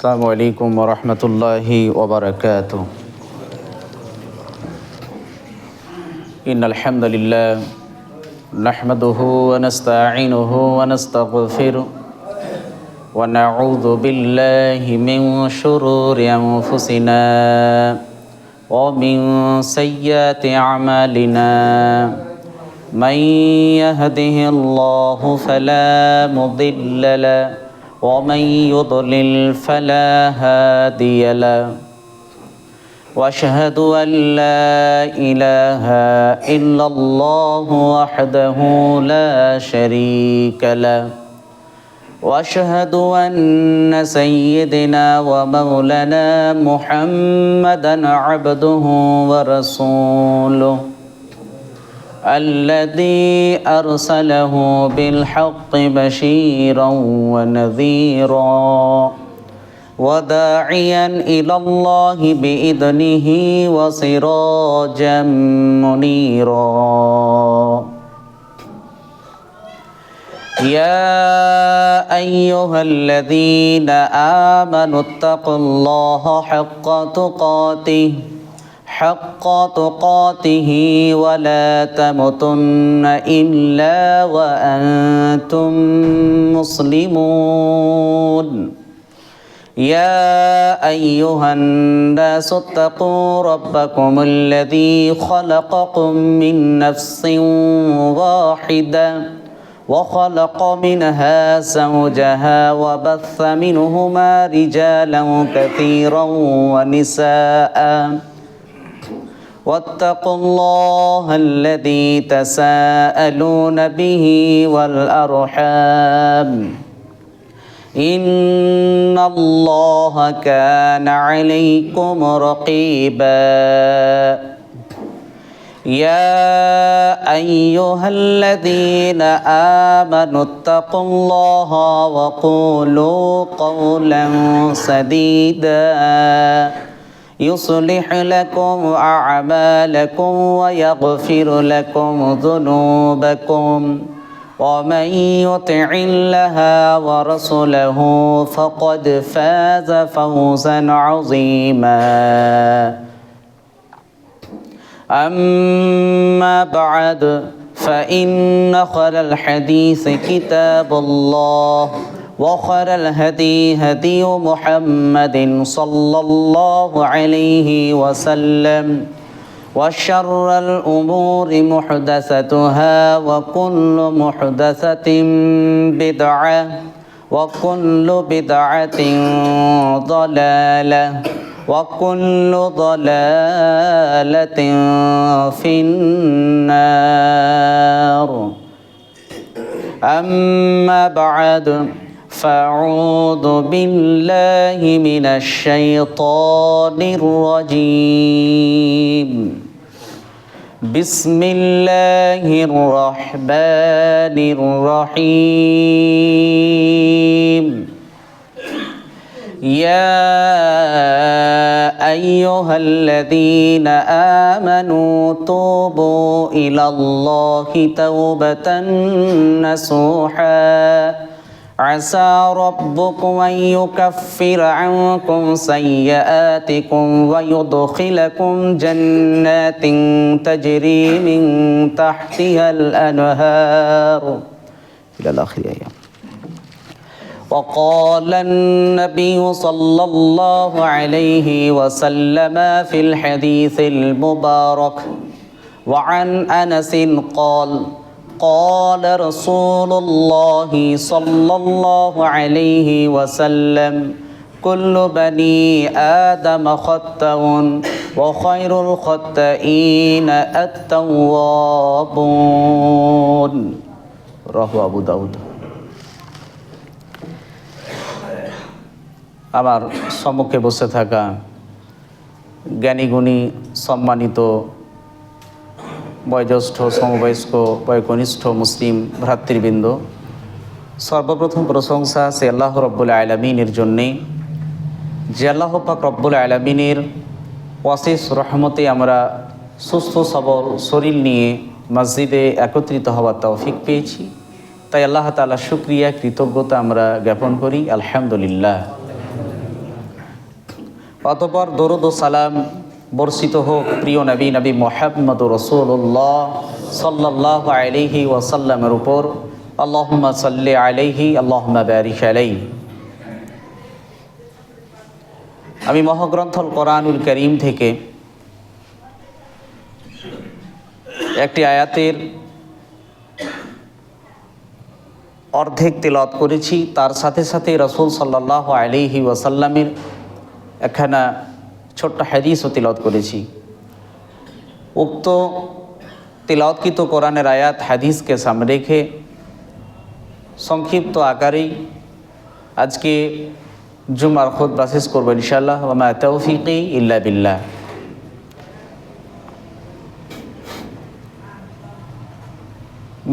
আসসালামু আলাইকুম ওয়া রাহমাতুল্লাহি ওয়া বারাকাতুহু। ইন্নাল হামদালিল্লাহ নাহমাদুহু ওয়া নাস্তাঈনুহু ওয়া নাস্তাগফিরুহু ওয়া নাউযু বিল্লাহি মিন শুরুরি আনফুসিনা ওয়া মিন সাইয়্যাতি আমালিনা। মান ইয়াহদিহিল্লাহু ফালা মুদিল্লা লাহু ومن يضلل فلا هادي له واشهد ان لا اله الا الله وحده لا شريك له واشهد ان سيدنا ومولانا محمدا عبده ورسوله الذي أرسله بالحق بشيرا ونذيرا وداعيا إلى الله بإذنه وسراجا منيرا. يا أيها الذين آمنوا اتقوا الله حق تقاته ولا تموتن إلا وأنتم مسلمون. يا أيها الناس اتقوا ربكم الذي خلقكم من نفس واحدة وخلق منها زوجها وبث منهما رجالا كثيرا ونساء واتقوا الله الذي تساءلون به والأرحام إن الله كان عليكم رقيبا. يا أيها الذين آمنوا اتقوا الله وقولوا قولا سديدا يصلح لكم أعمالكم ويغفر لكم ذنوبكم ومن يطع الله ورسوله فقد فاز فوزا عظيما. أما بعد فإن خير الحديث كتاب الله وخير الهدي هدي محمد صلى الله عليه وسلم وشر الأمور محدثتها وكل محدثة بدعة وكل بدعة ضلالة وكل ضلالة في النار. أما بعد فأعوذ بالله من الشيطان الرجيم. بسم الله الرحمن الرحيم. يا أيها الذين آمنوا توبوا إلى الله توبة نصوحا عسى ربكم أن يكفر عنكم سيئاتكم ويدخلكم جنات تجري من تحتها الأنهار إلى آخر الآية. وقال النبي صلى الله عليه وسلم في الحديث المبارك وعن أنس قال قال رسول الله صلى الله عليه وسلم كل بني آدم خطأ وخير الخطائين التوابون. رواه أبو داود. আমার সম্মুখে বসে থাকা জ্ঞানীগুণী সম্মানিত বয়োজ্যেষ্ঠ সমবয়স্ক বয়োকনিষ্ঠ মুসলিম ভ্রাতৃবৃন্দ, সর্বপ্রথম প্রশংসা সে আল্লাহ রব্বুল আলামিনের জন্যে, যে আল্লাহ পাক রব্বুল আলামিনের অশেষ রহমতে আমরা সুস্থ সবল শরীর নিয়ে মসজিদে একত্রিত হওয়ার তৌফিক পেয়েছি। তাই আল্লাহ তাআলা শুকরিয়া কৃতজ্ঞতা আমরা জ্ঞাপন করি, আলহামদুলিল্লাহ। অতঃপর দরুদ ও সালাম বর্ষিত হোক প্রিয় নবী নবী মুহাম্মদ রাসূলুল্লাহ সাল্লাল্লাহু আলাইহি ওয়াসাল্লামের উপর। আল্লাহুম্মা সাল্লি আলাইহি আল্লাহুম্মা বারিক আলাইহি। আমি মহাগ্রন্থ কোরআনুল কারীম থেকে একটি আয়াতের অর্ধেক তিলাওয়াত করেছি, তার সাথে সাথে রাসূল সাল্লাল্লাহু আলাইহি ওয়াসাল্লামের একখানা ছোট্ট হাদিসও তিলাওয়াত করেছি। উক্ত তিলাওয়াতকৃত কোরআনের আয়াত হাদিসকে সামনে রেখে সংক্ষিপ্ত আকারেই আজকে জুমার খুতবা শেষ করবো ইনশাআল্লাহ। ওয়া মা তাওফীকি ইল্লা বিল্লাহ।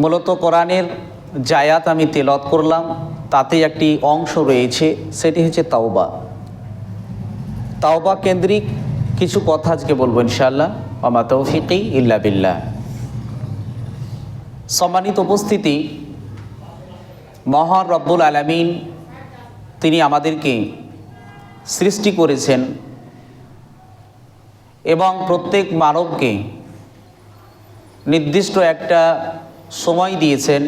মূলত কোরআনের যে আয়াত আমি তিলাওয়াত করলাম তাতে একটি অংশ রয়েছে, সেটি হচ্ছে তাওবা। তাওবা কেন্দ্রিক কিছু কথা আজকে বলবো ইনশাআল্লাহ। ওয়া মা তাওফীকি ইল্লা বিল্লাহ। সম্মানিত উপস্থিতি, মহান রব্বুল আলামিন তিনি আমাদেরকে সৃষ্টি করেছেন এবং প্রত্যেক মানবকে নির্দিষ্ট একটা সময় দিয়েছেন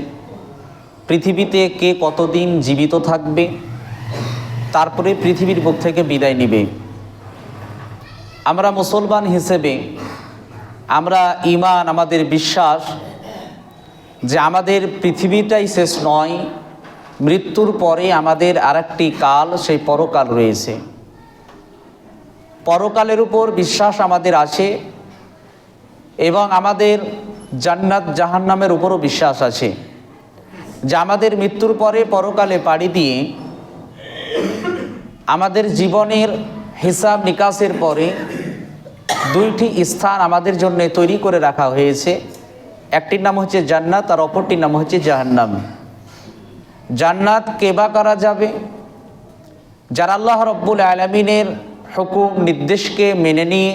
পৃথিবীতে কে কতদিন জীবিত থাকবে, তারপরে পৃথিবীর বুক থেকে বিদায় নেবে। আমরা মুসলমান হিসেবে আমরা ঈমান, আমাদের বিশ্বাস যে আমাদের পৃথিবীটাই শেষ নয়, মৃত্যুর পরে আমাদের আরেকটি কাল, সেই পরকাল রয়েছে। পরকালের উপর বিশ্বাস আমাদের আছে এবং আমাদের জান্নাত জাহান্নামের উপরও বিশ্বাস আছে যে আমাদের মৃত্যুর পরে পরকালে পাড়ি দিয়ে আমাদের জীবনের হিসাব নিকাশের পরে দুইটি স্থান আমাদের জন্য তৈরি করে রাখা হয়েছে। একটির নাম হচ্ছে জান্নাত আর অপরটির নাম হচ্ছে জাহান্নাম। জান্নাত কেবা করা যাবে যারা আল্লাহ রব্বুল আলামিনের হুকুম নির্দেশকে মেনে নিয়ে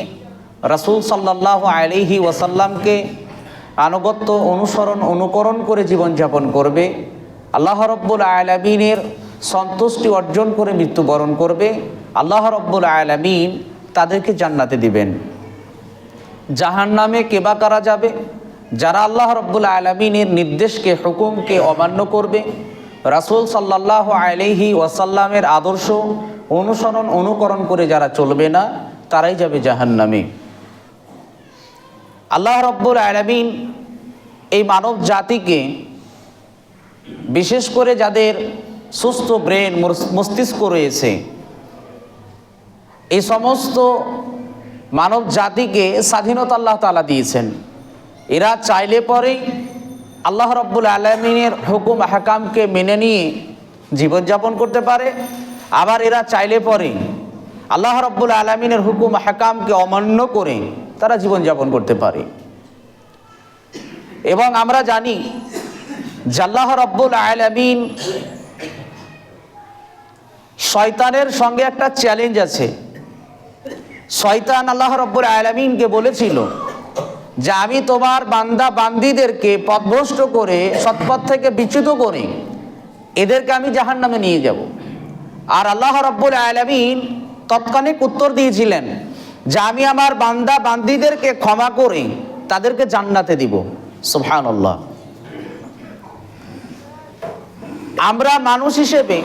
রাসূল সাল্লাল্লাহু আলাইহি ওয়াসাল্লামকে আনুগত্য অনুকরণ করে জীবনযাপন করবে, আল্লাহ রব্বুল আলামিনের সন্তুষ্টি অর্জন করে মৃত্যুবরণ করবে। আল্লাহ রব্বুল আলামিন তাদেরকে জান্নাতে দিবেন। জাহান্নামে কেবা করা যাবে যারা আল্লাহ রব্বুল আলামিনের নির্দেশকে হুকুমকে অমান্য করবে, রাসূল সাল্লাল্লাহু আলাইহি ওয়াসাল্লামের আদর্শ অনুকরণ করে যারা চলবে না, তারাই যাবে জাহান্নামে। আল্লাহ রব্বুল আলামিন এই মানব জাতিকে, বিশেষ করে যাদের সুস্থ ব্রেন মস্তিষ্ক রয়েছে, এই সমস্ত মানব জাতিকে স্বাধীনতা আল্লাহ তাআলা দিয়েছেন। এরা চাইলে পরেই আল্লাহ রব্বুল আলামিনের হুকুম আহকামকে মেনে নিয়ে জীবনযাপন করতে পারে, আবার এরা চাইলে পরে আল্লাহ রব্বুল আলামিনের হুকুম আহকামকে অমান্য করে তারা জীবনযাপন করতে পারে। এবং আমরা জানি যে আল্লাহ রব্বুল আলামিন শয়তানের সঙ্গে একটা চ্যালেঞ্জ আছে। শয়তান আল্লাহ রব্বুল আলামিনকে বলেছিল যে আমি তোমার বান্দা বান্দীদেরকে পথভ্রষ্ট করে সৎপথ থেকে বিচ্যুত করে এদেরকে আমি জাহান্নামে নিয়ে যাব। আর আল্লাহ রব্বুল আলামিন তৎক্ষণিক উত্তর দিয়েছিলেন যে আমি আমার বান্দা বান্দীদেরকে ক্ষমা করে তাদেরকে জান্নাতে দিব। সুবহানাল্লাহ। আমরা মানুষ হিসেবে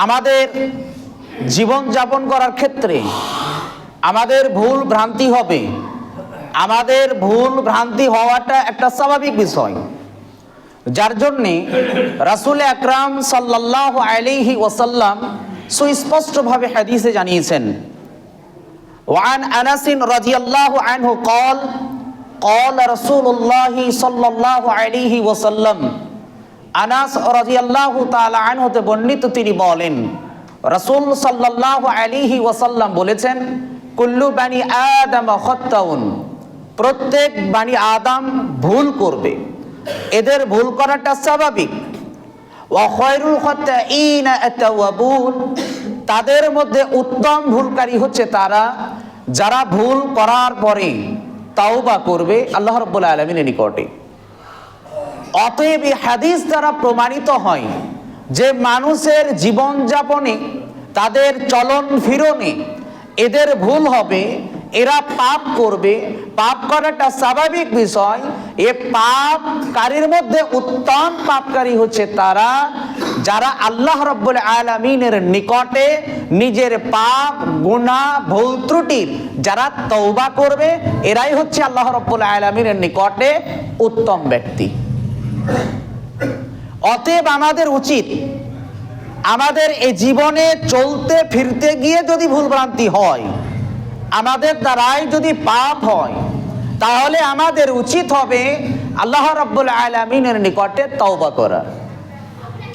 আমাদের জীবন যাপন করার ক্ষেত্রে আমাদের ভুল ভ্রান্তি হবে। আমাদের ভুল ভ্রান্তি হওয়াটা একটা স্বাভাবিক বিষয়, যার জন্যে রাসূল আকরাম সাল্লাল্লাহু আলাইহি ওয়াসাল্লাম সুস্পষ্টভাবে হাদিসে জানিয়েছেন। ওয়ান আনাস রাদিয়াল্লাহু আনহু قال قال رسول الله صلى الله عليه وسلم। আনাস রাদিয়াল্লাহু তাআলা আনহু তে বর্ণিত, তিনি বলেন রাসূল সাল্লাল্লাহু আলাইহি ওয়াসাল্লাম বলেছেন, কুল্লু বানি আদম খাত্তাউন, প্রত্যেক বানি আদম ভুল করবে, এদের ভুল করাটা স্বাভাবিক। ওয়া খায়রুল খাত্তাইনা আত-তাওয়াবুন, তাদের মধ্যে উত্তম ভুলকারী হচ্ছে তারা যারা ভুল করার পরে তাওবা করবে আল্লাহ রাব্বুল আলামিনের নিকটে। অতএব এই হাদিস দ্বারা প্রমাণিত হয় যে মানুষের জীবনযাপনে, তাদের চলন ফিরনে এদের ভুল হবে, এরা পাপ করবে, পাপ করাটা স্বাভাবিক বিষয়। এ পাপকারীর মধ্যে উত্তম পাপকারী হচ্ছে তারা যারা আল্লাহ রাব্বুল আলামিনের নিকটে নিজের পাপ গুনাহ ভুল ত্রুটির যারা তওবা করবে, এরাই হচ্ছে আল্লাহ রাব্বুল আলামিনের নিকটে উত্তম ব্যক্তি। অতএব আমাদের উচিত, আমাদের এই জীবনে চলতে ফিরতে গিয়ে যদি ভুলভ্রান্তি হয়, আমাদের দ্বারাই যদি পাপ হয়, তাহলে আমাদের উচিত হবে আল্লাহ রাব্বুল আলামিনের নিকটে তওবা করা।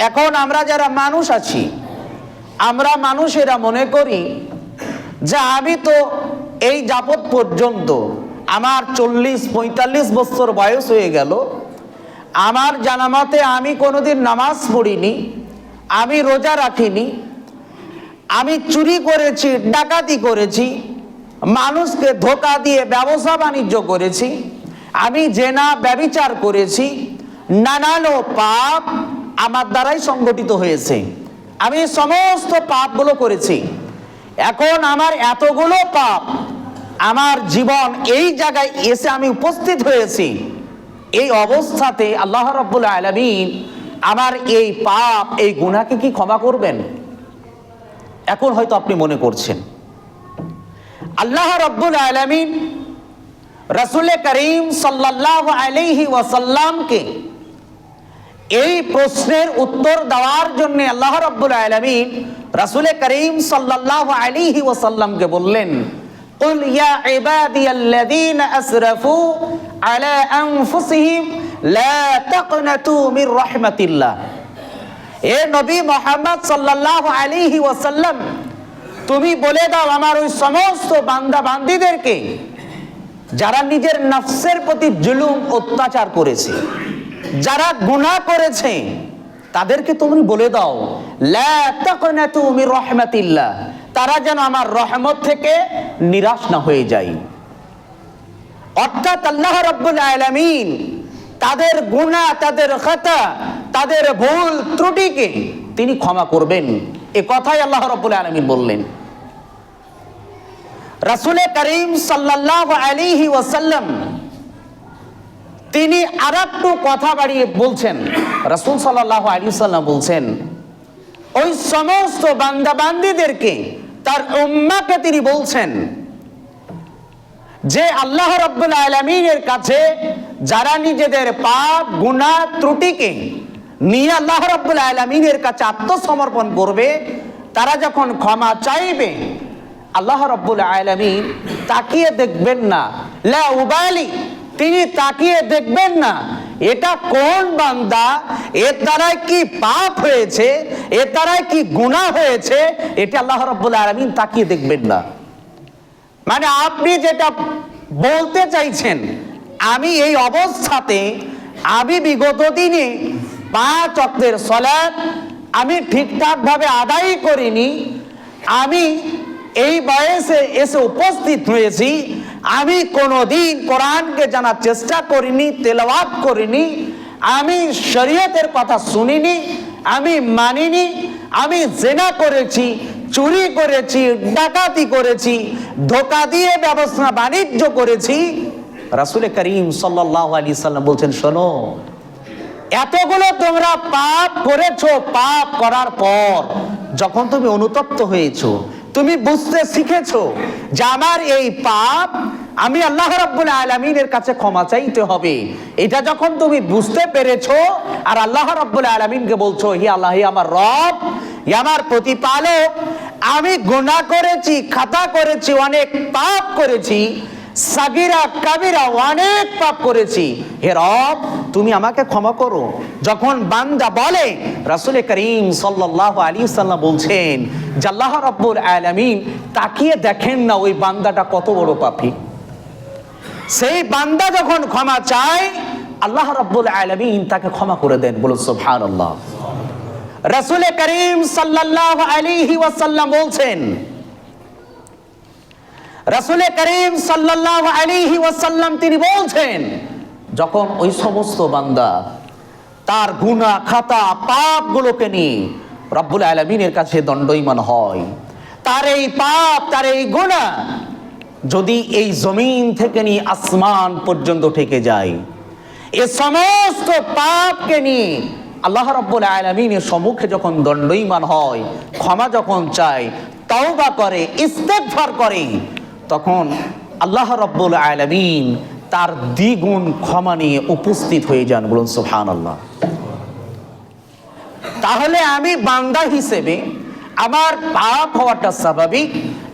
এখন আমরা যারা মানুষ আছি, আমরা মানুষেরা মনে করি যে আমি তো এই যাবৎ পর্যন্ত আমার 40-45 বছর বয়স হয়ে গেল, আমার জানা মতে আমি কোনোদিন নামাজ পড়িনি, আমি রোজা রাখিনি, আমি চুরি করেছি, ডাকাতি করেছি, মানুষকে ধোঁকা দিয়ে ব্যবসা বাণিজ্য করেছি, আমি জেনা ব্যভিচার করেছি, নানান পাপ আমার দ্বারাই সংগঠিত হয়েছে, আমি সমস্ত পাপগুলো করেছি। এখন আমার এতগুলো পাপ, আমার জীবন এই জায়গায় এসে আমি উপস্থিত হয়েছি, এই অবস্থাতে আল্লাহ রাব্বুল আলামিন আমার এই পাপ এই গুনাহকে কি ক্ষমা করবেন? এখন হয়তো আপনি মনে করছেন আল্লাহ রাব্বুল আলামিন রাসূল করিম সাল্লাল্লাহু আলাইহি ওয়াসাল্লামকে এই প্রশ্নের উত্তর দেওয়ার জন্য আল্লাহ রাব্বুল আলামিন রাসূল করিম সাল্লাল্লাহু আলাইহি ওয়াসাল্লামকে বললেন, কুল ইয়া ইবাদিয়াল্লাযীনা আসরাফু আলা আনফুসিহিম লা তাকনাতু মির রাহমাতিল্লাহ। এ নবী মুহাম্মদ সাল্লাল্লাহু আলাইহি ওয়াসাল্লাম, তুমি বলে দাও আমার ওই সমস্ত বান্দা বান্দীদেরকে যারা নিজের নফসের প্রতি জুলুম অত্যাচার করেছে, যারা গুনাহ করেছে, তাদেরকে তুমি বলে দাও লা তাকনাতু মির রাহমাতিল্লাহ, তারা যেন আমার রহমত থেকে নিরাশ না হয়ে যায়। অর্থাৎ আল্লাহ রাব্বুল আলামিন তাদের গুনাহ, তাদের খাতা, তাদের ভুল ত্রুটিকে তিনি ক্ষমা করবেন, এ কথাই আল্লাহ রাব্বুল আলামিন বললেন। রাসূল করিম সাল্লাল্লাহু আলাইহি ওয়াসাল্লাম তিনি আরেকটু কথা বাড়িয়ে বলছেন, রাসূল সাল্লাল্লাহু আলাইহি ওয়াসাল্লাম বলছেন ওই সমস্ত বান্দা বান্দীদেরকে, তার উম্মাহকে তিনি বলছেন যে আল্লাহ রাব্বুল আলামিনের কাছে যারা নিজেদের পাপ গুনাহ ত্রুটিকে নিয়ে আল্লাহ রাব্বুল আলামিনের কাছে আত্মসমর্পণ করবে, তারা যখন ক্ষমা চাইবে, আল্লাহ রাব্বুল আলামিন তাকিয়ে দেখবেন না, লা উবালি, তিনি তাকিয়ে দেখবেন না এটা কোন বান্দা, এর দ্বারাই কি পাপ হয়েছে, এর দ্বারাই কি গুনাহ হয়েছে, এটা আল্লাহ রাব্বুল আলামিন তাকিয়ে দেখবেন না। মানে আপনি যেটা বলতে চাইছেন, আমি এই অবস্থাতে, আমি বিগত দিনে 5 ওয়াক্তের সালাত আমি ঠিকঠাক ভাবে আদায় করিনি, আমি এই বয়সে এসে উপস্থিত হয়েছি, আমি কোনোদিন কোরআনকে জানার চেষ্টা করিনি, তেলাওয়াত করিনি, আমি শরীয়তের কথা শুনিনি, আমি মানিনি, আমি জিনা করেছি, চুরি করেছি, ডাকাতি করেছি, ধোঁকা দিয়ে ব্যবসা বাণিজ্য করেছি। রাসূল করিম সাল্লাল্লাহু আলাইহি সাল্লাম বলছেন, শোনো, এতগুলো তোমরা পাপ করেছো, পাপ করার পর যখন তুমি অনুতপ্ত হয়েছো, তুমি বুঝতে শিখেছো যে আমার এই পাপ আমি আল্লাহ রাব্বুল আলামিনের কাছে ক্ষমা চাইতে হবে, এটা যখন তুমি বুঝতে পেরেছো আর আল্লাহ রাব্বুল আলামিনকে বলছো, হে আল্লাহ, হে আমার রব, হে আমার প্রতিপালক, আমি গুনাহ করেছি, খাতা করেছি, অনেক পাপ করেছি, সাগীরা কাবীরা অনেক পাপ করেছি, হে রব তুমি আমাকে ক্ষমা করো। যখন বান্দা বলে, রাসূল করিম সাল্লাল্লাহু আলাইহি ওয়াসাল্লাম বলছেন যে আল্লাহ রাব্বুল আলামিন তাকিয়ে দেখেন না ওই বান্দাটা কত বড় পাপী, সেই বান্দা যখন ক্ষমা চায় আল্লাহ রাব্বুল আলামিন তাকে ক্ষমা করে দেন। বলুন সুবহানাল্লাহ। রাসূল করিম সাল্লাল্লাহু আলাইহি ওয়াসাল্লাম বলছেন, রাসূল করিম সাল্লাল্লাহু আলাইহি ওয়াসাল্লাম তিনি বলছেন, যখন ওই সমস্ত বান্দা তার গুনাহ খাতা পাপগুলোকে নিয়ে রব্বুল আলামিনের কাছে দণ্ডায়মান হয়, তার এই পাপ, তার এই গুনাহ যদি এই জমিন থেকে নিয়ে আসমান পর্যন্ত ঠেকে যায়, এ সমস্ত পাপকে নিয়ে আল্লাহ রাব্বুল আলামিনের সম্মুখে যখন দণ্ডায়মান হয়, ক্ষমা যখন চায়, তওবা করে, ইস্তেগফার করে, তখন আল্লাহ রাব্বুল আলামিন তার দ্বিগুণ ক্ষমা নিয়ে উপস্থিত হয়ে যান। বলুন সুবহানাল্লাহ। তাহলে আমি বান্দা হিসেবে আমার পাপ হওয়াটা স্বাভাবিক।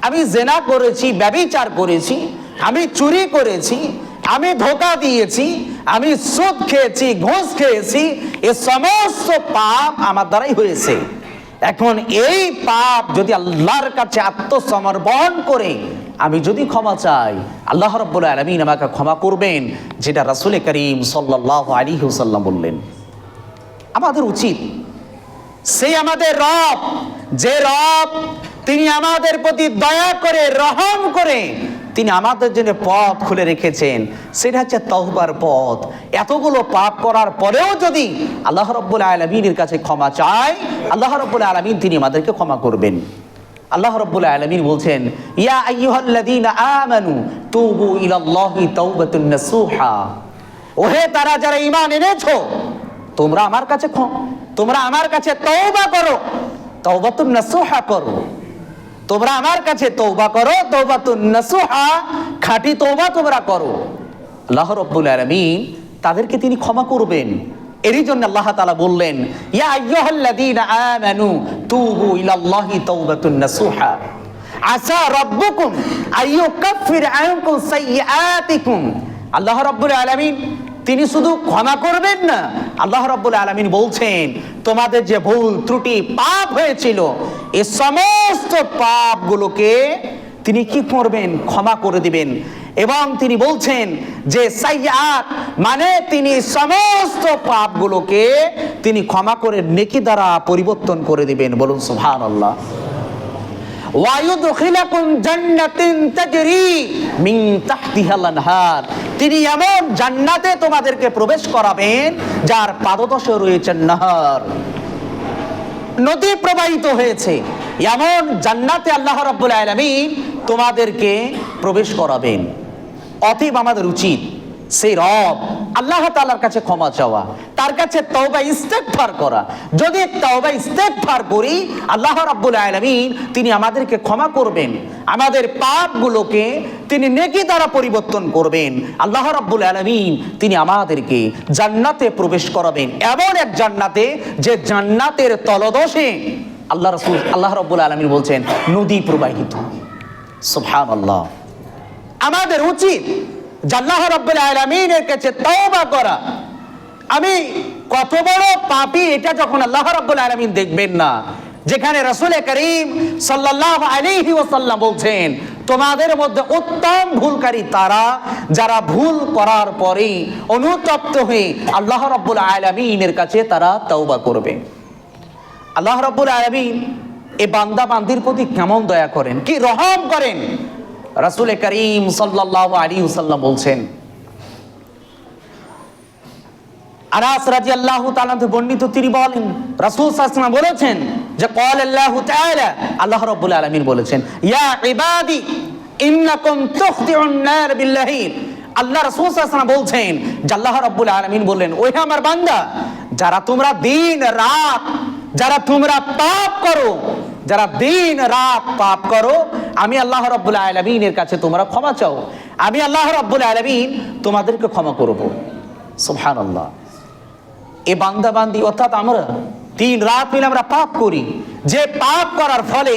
আমি জেনা করেছি, ব্যভিচার করেছি, আমি চুরি করেছি, আমি ধোঁকা দিয়েছি, আমি সুদ খেয়েছি, ঘুষ খেয়েছি, এ সমস্ত পাপ আমার দ্বারাই হয়েছে। এখন এই পাপ যদি আল্লাহর কাছে আত্মসমর্পণ করে আমি যদি ক্ষমা চাই, আল্লাহ রাব্বুল আলামিন আমাকে ক্ষমা করবেন, যেটা রাসূল করিম সাল্লাল্লাহু আলাইহি ওয়াসাল্লাম বললেন। আমাদের উচিত সেই আমাদের রব, যে রব তিনি আমাদের প্রতি দয়া করে, রহম করে তিনি আমাদের জন্য পথ খুলে রেখেছেন, সেটা হচ্ছে তওবার পথ। এতগুলো পাপ করার পরেও যদি আল্লাহ রাব্বুল আলামিনের কাছে ক্ষমা চাই, আল্লাহ রাব্বুল আলামিন তিনি আমাদেরকে ক্ষমা করবেন। আল্লাহ রাব্বুল আলামিন বলছেন, ইয়া আইয়ুহাল্লাযীনা আমানু তুবু ইলাল্লাহি তাওবাতুন নাসুহা, ওহে তারা যারা ঈমান এনেছো, তোমরা আমার কাছে তওবা করো, তাওবাতুন নাসুহা করো। তোমরা আমার কাছে তওবা করো, তাওবাতুন নাসুহা, খাঁটি তওবা তোমরা করো। আল্লাহ রাব্বুল আলামিন তাদেরকে তিনি ক্ষমা করবেন। এরই জন্য আল্লাহ তাআলা বললেন, ইয়া আইয়ুহাল্লাযীনা আমানু তুবু ইলাল্লাহি তাওবাতুন নাসুহা আসা রাব্বুকুম আইয়ুকাফির আনকুম সাইয়্যাতিকুম। আল্লাহ রাব্বুল আলামিন তিনি শুধু ক্ষমা করবেন না, আল্লাহ রাব্বুল আলামিন বলছেন তোমাদের যে ভুল ত্রুটি পাপ হয়েছিল, এই সমস্ত পাপগুলোকে তিনি কি করবেন? ক্ষমা করে দিবেন। এবং তিনি বলছেন যে সাইয়্যাত মানে তিনি সমস্ত পাপগুলোকে তিনি ক্ষমা করে নেকি দ্বারা পরিবর্তন করে দিবেন। বলুন সুবহানাল্লাহ। ওয়ায়ুদখিলাকুম জান্নাতিন তাজরি মিন তাহতিহাল আনহার, তিনি এমন জান্নাতে তোমাদেরকে প্রবেশ করাবেন যার পাদদেশে রয়েছে নহর, নদী প্রবাহিত হয়েছে। এমন জান্নাতে আল্লাহ রাব্বুল আলামিন তোমাদেরকে প্রবেশ করাবেন। অতএব আমাদের উচিত সেই রব আল্লাহ তাআলার কাছে ক্ষমা চাওয়া, তার কাছে তওবা ইস্তেগফার করা। যদি তওবা ইস্তেগফার করি, আল্লাহ রাব্বুল আলামিন তিনি আমাদেরকে ক্ষমা করবেন, আমাদের পাপগুলোকে তিনি নেকি দ্বারা পরিবর্তন করবেন। আল্লাহ রাব্বুল আলামিন তিনি আমাদেরকে জান্নাতে প্রবেশ করাবেন, এমন এক জান্নাতে যে জান্নাতের তলদেশে আল্লাহ রাব্বুল আলামিন বলছেন নদী প্রবাহিত। সুবহানাল্লাহ। আমাদের উচিত আল্লাহ রাব্বুল আলামিনের কাছে তওবা করা। আমি কত বড় পাপী এটা যখন আল্লাহ রাব্বুল আলামিন দেখবেন না, যেখানে রাসূল করিম সাল্লাল্লাহু আলাইহি ওয়াসাল্লাম বলছেন তোমাদের মধ্যে উত্তম ভুলকারী তারা যারা ভুল করার পরে অনুতপ্ত হয়ে আল্লাহ রাব্বুল আলামিনের কাছে তারা তওবা করবে। আল্লাহ রাব্বুল আলামিন এই বান্দা বান্দির প্রতি কেমন দয়া করেন, কি রহম করেন। রাসূল করিম সাল্লাল্লাহু আলাইহি ওয়াসাল্লাম বলছেন, আনাস রাদিয়াল্লাহু তাআলা থেকে বর্ণিত, তিনি বলেন রাসূল সাল্লাল্লাহু আলাইহি ওয়াসাল্লাম বলেছেন যে ক্বালা আল্লাহু তাআলা, আল্লাহ রাব্বুল আলামিন বলেছেন, ইয়া ইবাদি ইন্নাকুম তুখতিউন নার বিল্লাহিল। আল্লাহ রাসূল সাল্লাল্লাহু আলাইহি ওয়াসাল্লাম বলছেন যে আল্লাহ রাব্বুল আলামিন বললেন, ওহে আমার বান্দা, যারা তোমরা দিন রাত যারা তোমরা পাপ করো, যারা দিন রাত পাপ করো, আমি আল্লাহ রাব্বুল আলামিনের কাছে তোমরা ক্ষমা চাও, আমি আল্লাহ রাব্বুল আলামিন তোমাদেরকে ক্ষমা করব। সুবহানাল্লাহ। এই বান্দা বান্দি অর্থাৎ আমরা দিন রাত মিলে আমরা পাপ করি, যে পাপ করার ফলে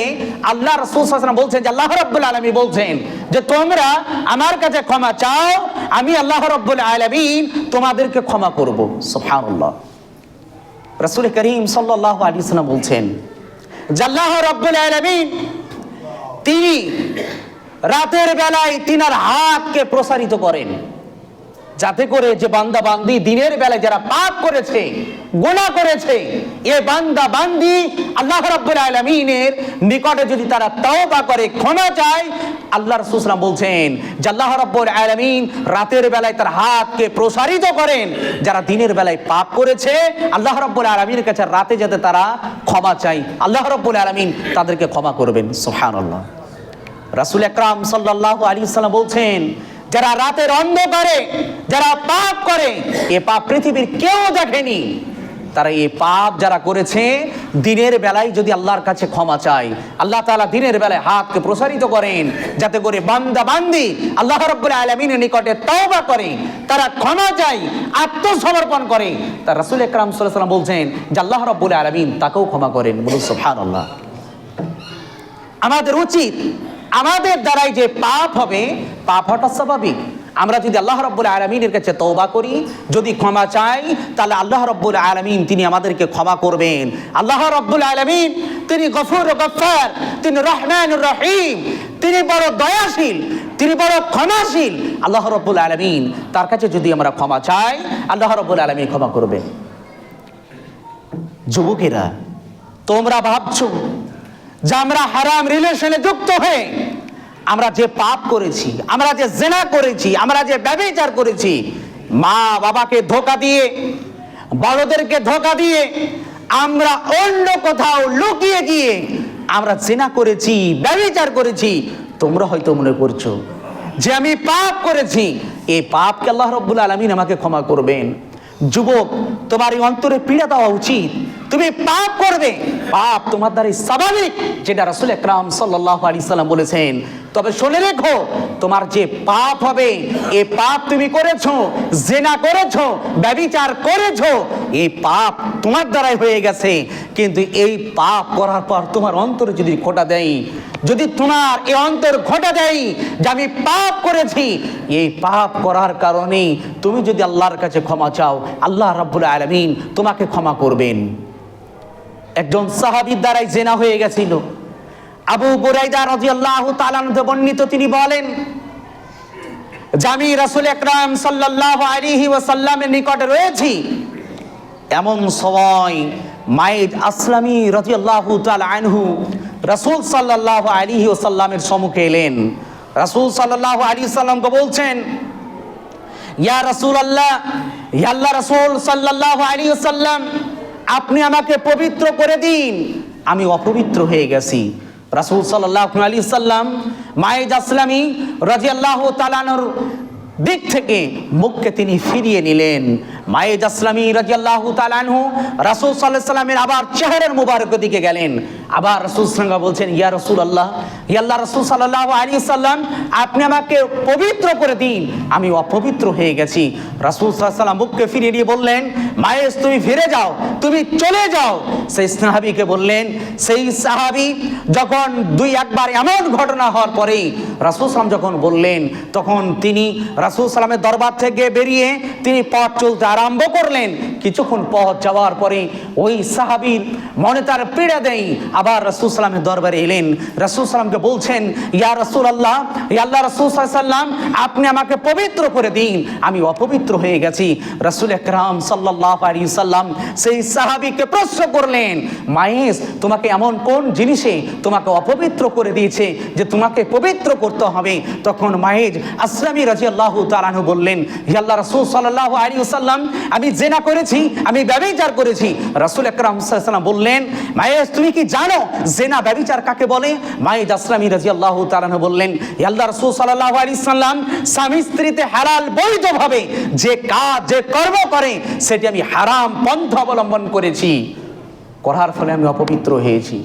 আল্লাহ রাসূল সাল্লাল্লাহু আলাইহি ওয়াসাল্লাম বলছেন যে আল্লাহ রাব্বুল আলামিন বলছেন যে তোমরা আমার কাছে ক্ষমা চাও, আমি আল্লাহ রাব্বুল আলামিন তোমাদেরকে ক্ষমা করব। সুবহানাল্লাহ। রাসূল করিম সাল্লাল্লাহু আলাইহি ওয়াসাল্লাম বলছেন যে আল্লাহ রাব্বুল আলামিন তিনি রাতের বেলায় তিনার হাতকে প্রসারিত করেন, যাতে করে যে বান্দা বান্দি দিনের বেলায় যারা পাপ করেছে, গুনাহ করেছে, এই বান্দা বান্দি আল্লাহ রাব্বুল আলামিনের নিকটে যদি তারা তওবা করে, ক্ষমা চায়, আল্লাহ রাসূল সাল্লাল্লাহু আলাইহি ওয়াসাল্লাম বলছেন যে আল্লাহ রাব্বুল আলামিন রাতের বেলায় তার হাতকে প্রসারিত করেন, যারা দিনের বেলায় পাপ করেছে আল্লাহ রাব্বুল আলামিনের কাছে রাতে যাতে তারা ক্ষমা চায়, আল্লাহ রাব্বুল আলামিন তাদেরকে ক্ষমা করবেন। সুবহানাল্লাহ। রাসূল আকরাম সাল্লাল্লাহু আলাইহি ওয়াসাল্লাম বলছেন, যারা রাতের অন্ধকারে যারা পাপ করে, এ পাপ পৃথিবীর কেউ দেখেনি, তারা এই পাপ যারা করেছে দিনের বেলায় যদি আল্লাহর কাছে ক্ষমা চায়, আল্লাহ তাআলা দিনের বেলায় হাতকে প্রসারিত করেন যাতে করে বান্দা বান্দি আল্লাহ রাব্বুল আলামিনের নিকটে তওবা করে, তারা ক্ষমা চায়, আত্মসমর্পণ করে, তার রাসূল আকরাম সাল্লাল্লাহু আলাইহি ওয়াসাল্লাম বলছেন যে আল্লাহ রাব্বুল আলামিন তাকেও ক্ষমা করেন। বলুন সুবহানাল্লাহ। আমাদের উচিত আমাদের দ্বারাই যে পাপ হবে, পাপ হওয়াটা স্বাভাবিক, আমরা যদি আল্লাহ রাব্বুল আলামিনের কাছে তওবা করি, যদি ক্ষমা চাই, তাহলে আল্লাহ রাব্বুল আলামিন তিনি আমাদেরকে ক্ষমা করবেন। আল্লাহ রাব্বুল আলামিন তিনি গফুর ও গফফার, তিনি রহমানুর রহিম, তিনি বড় দয়াশীল, তিনি বড় ক্ষমাশীল। আল্লাহ রাব্বুল আলামিন তার কাছে যদি আমরা ক্ষমা চাই, আল্লাহ রাব্বুল আলামিন ক্ষমা করবেন। যুবকেরা, তোমরা ভাবছো যে আমরা হারাম রিলেশনে যুক্ত হয়ে আমরা যে পাপ করেছি, আমরা যে জিনা করেছি, আমরা যে ব্যভিচার করেছি, মা বাবাকে ধোঁকা দিয়ে, বড়দেরকে ধোঁকা দিয়ে, আমরা অন্য কোথাও লুকিয়ে গিয়ে আমরা জিনা করেছি, ব্যভিচার করেছি, তোমরা হয়তো মনে করছো যে আমি পাপ করেছি, এই পাপকে আল্লাহ রাব্বুল আলামিন আমাকে ক্ষমা করবেন। যুবক, তোমার এই অন্তরে পীড়া দেওয়া উচিত, তুমি পাপ করবে, পাপ তোমার দ্বারাই স্বাভাবিক, যেটা রাসূল আকরাম সাল্লাল্লাহু আলাইহি সাল্লাম বলেছেন। তবে শুনে রেখো, তোমার যে পাপ হবে, এই পাপ তুমি করেছো, জিনা করেছো, ব্যভিচার করেছো, এই পাপ তোমার দ্বারাই হয়ে গেছে। কিন্তু এই পাপ করার পর তোমার অন্তরে যদি খোঁটা দেয়, যদি তোমার এই অন্তর খোঁটা দেয় যে আমি পাপ করেছি, এই পাপ করার কারণে তুমি যদি আল্লাহর কাছে ক্ষমা চাও, আল্লাহ রাব্বুল আলামিন তোমাকে ক্ষমা করবেন। একজন সাহাবীর দ্বারাই জিনা হয়ে গেছিল। আবু বুরাইদা রাদিয়াল্লাহু তাআলা আনহু বর্ণিত, তিনি বলেন যে আমি রাসূল আকরাম সাল্লাল্লাহু আলাইহি ওয়াসাল্লামের নিকটে রয়েছি, এমন সময় মাইদ আসলামী রাদিয়াল্লাহু তাআলা আনহু রাসূল সাল্লাল্লাহু আলাইহি ওয়াসাল্লামের সম্মুখে এলেন। রাসূল সাল্লাল্লাহু আলাইহি ওয়াসাল্লামকে বলছেন, ইয়া রাসূলুল্লাহ, ইয়া আল্লাহ রাসূল সাল্লাল্লাহু আলাইহি ওয়াসাল্লাম, আপনি আমাকে পবিত্র করে দিন, আমি অপবিত্র হয়ে গেছি। রাসূল সাল্লাল্লাহু আলাইহি ওয়াসাল্লাম মাইদ আসলামী রাদিয়াল্লাহু তাআলা আনহুর দিক থেকে মুখকে তিনি ফিরিয়ে নিলেন। মাইদ আসলামী রাদিয়াল্লাহু তাআলা আনহু রাসূল সাল্লাল্লাহু আলাইহি ওয়াসাল্লামের আবার চেহারার মুবারকের দিকে গেলেন। আবার রাসূল সাল্লাল্লাহু আলাইহি ওয়াসাল্লাম বলছেন, ইয়া রাসূলুল্লাহ, ইয়া আল্লাহ রাসূল সাল্লাল্লাহু আলাইহি ওয়াসাল্লাম, আপনি আমাকে পবিত্র করে দিন, আমি অপবিত্র হয়ে গেছি। রাসূল সাল্লাল্লাহু আলাইহি ওয়াসাল্লাম মুখকে ফিরিয়ে দিয়ে বললেন, মাইদ তুমি ফিরে যাও, তুমি চলে যাও। সেই সাহাবীকে বললেন, সেই সাহাবী যখন দুই একবার এমন ঘটনা হওয়ার পরে রাসূল সাল্লাল্লাহু যখন বললেন, তখন তিনি রাসূল সাল্লামের দরবার থেকে বেরিয়ে তিনি পথ চলতে আরম্ভ করলেন। কিছুক্ষণ পথ যাওয়ার পরে ওই সাহাবীর মনে তার পীড়া দেয়, আবার রাসূল সাল্লামের দরবারে এলেন। রাসূল সাল্লামকে বলছেন, ইয়া রাসূলুল্লাহ, ইয়া আল্লাহ রাসূল সাল্লাম, আপনি আমাকে পবিত্র করে দিন, আমি অপবিত্র হয়ে গেছি। রাসূল আকরাম সাল্লাল্লাহু আলাইহি সাল্লাম সেই সাহাবীকে প্রশ্ন করলেন, মাইজ, তোমাকে এমন কোন জিনিসে তোমাকে অপবিত্র করে দিয়েছে যে তোমাকে পবিত্র করতে হবে? তখন মাইজ আসলামী রাদিয়াল্লাহু তাআলা আনহু বললেন, হে আল্লাহ রাসূল সাল্লাল্লাহু আলাইহি ওয়াসাল্লাম, আমি জিনা করেছি, আমি ব্যভিচার করেছি। রাসূল আকরাম সাল্লাল্লাহু আলাইহি ওয়াসাল্লাম বললেন, মাইজ, তুমি কি জানো জিনা ব্যভিচার কাকে বলে? মাইজ আসলামী রাদিয়াল্লাহু তাআলা আনহু বললেন, হে আল্লাহ রাসূল সাল্লাল্লাহু আলাইহি ওয়াসাল্লাম, স্বামী স্ত্রীতে হালাল বৈধভাবে যে কাজ যে কর্ম করে সেটি আমি হারাম পন্থা অবলম্বন করেছি, করার ফলে আমি অপবিত্র হয়েছি।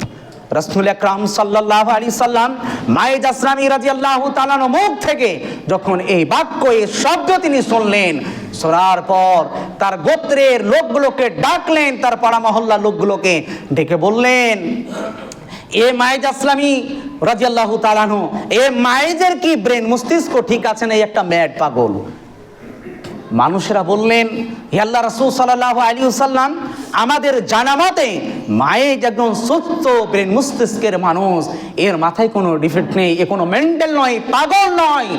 রাসূল আকরাম সাল্লাল্লাহু আলাইহি সাল্লাম মাইদ আসলামী রাদিয়াল্লাহু তাআলা মুখ থেকে যখন এই বাক্য, এই শব্দ তিনি শুনলেন, শোনার পর তার গোত্রের লোকগুলোকে ডাকলেন, তার পাড়া মহল্লার লোকগুলোকে ডেকে বললেন, এ মাইদ আসলামী রাদিয়াল্লাহু তাআলা আনহু, এ মাইদের কি ব্রেন মস্তিষ্ক ঠিক আছে না, একটা ম্যাড পাগল? মানুষেরা বললেন, হে আল্লাহ রাসূল সাল্লাল্লাহু আলাইহি ওয়াসাল্লাম, আমাদের জানা মতে মায়ে একজন সুস্থ ব্রেন মস্তিষ্কের মানুষ, এর মাথায় কোনো ডিফেক্ট নেই, এ কোনো মেন্টাল নয়, পাগল নয়।